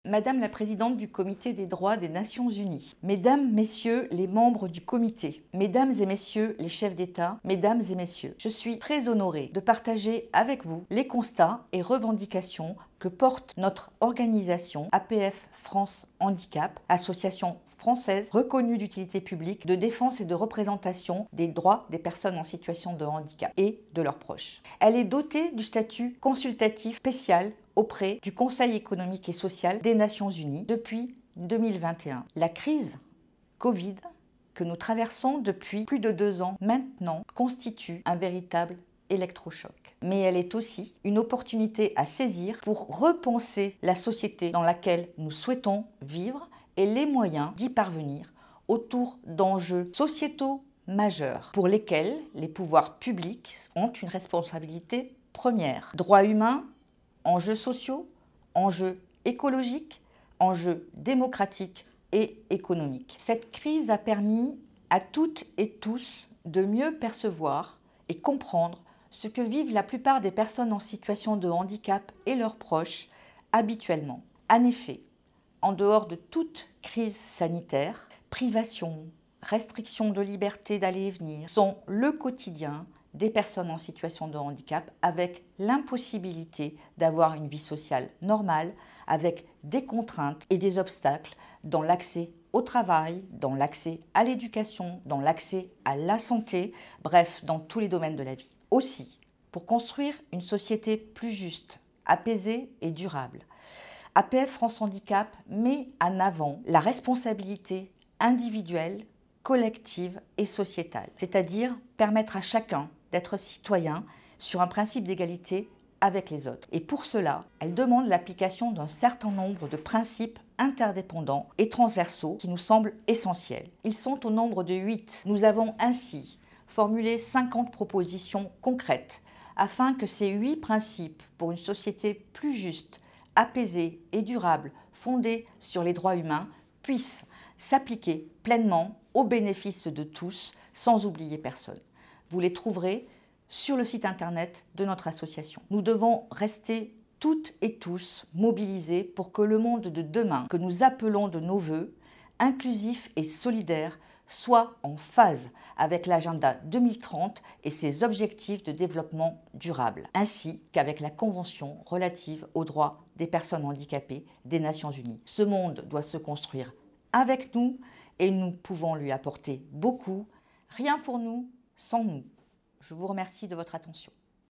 Madame la présidente du Comité des droits des Nations Unies, Mesdames, Messieurs les membres du comité, Mesdames et Messieurs les chefs d'État, Mesdames et Messieurs, je suis très honorée de partager avec vous les constats et revendications que porte notre organisation APF France Handicap, association française reconnue d'utilité publique de défense et de représentation des droits des personnes en situation de handicap et de leurs proches. Elle est dotée du statut consultatif spécial auprès du Conseil économique et social des Nations Unies depuis 2021. La crise Covid que nous traversons depuis plus de 2 ans maintenant constitue un véritable électrochoc. Mais elle est aussi une opportunité à saisir pour repenser la société dans laquelle nous souhaitons vivre et les moyens d'y parvenir autour d'enjeux sociétaux majeurs pour lesquels les pouvoirs publics ont une responsabilité première. Droits humains, enjeux sociaux, enjeux écologiques, enjeux démocratiques et économiques. Cette crise a permis à toutes et tous de mieux percevoir et comprendre ce que vivent la plupart des personnes en situation de handicap et leurs proches habituellement. En effet, en dehors de toute crise sanitaire, privation, restriction de liberté d'aller et venir sont le quotidien des personnes en situation de handicap avec l'impossibilité d'avoir une vie sociale normale, avec des contraintes et des obstacles dans l'accès au travail, dans l'accès à l'éducation, dans l'accès à la santé, bref, dans tous les domaines de la vie. Aussi, pour construire une société plus juste, apaisée et durable, APF France Handicap met en avant la responsabilité individuelle, collective et sociétale, c'est-à-dire permettre à chacun d'être citoyen sur un principe d'égalité avec les autres. Et pour cela, elle demande l'application d'un certain nombre de principes interdépendants et transversaux qui nous semblent essentiels. Ils sont au nombre de 8. Nous avons ainsi formulé 50 propositions concrètes afin que ces 8 principes pour une société plus juste, apaisée et durable, fondée sur les droits humains, puissent s'appliquer pleinement au bénéfice de tous, sans oublier personne. Vous les trouverez sur le site internet de notre association. Nous devons rester toutes et tous mobilisés pour que le monde de demain, que nous appelons de nos vœux, inclusif et solidaire, soit en phase avec l'agenda 2030 et ses objectifs de développement durable, ainsi qu'avec la Convention relative aux droits des personnes handicapées des Nations Unies. Ce monde doit se construire avec nous et nous pouvons lui apporter beaucoup. Rien pour nous, sans nous. Je vous remercie de votre attention.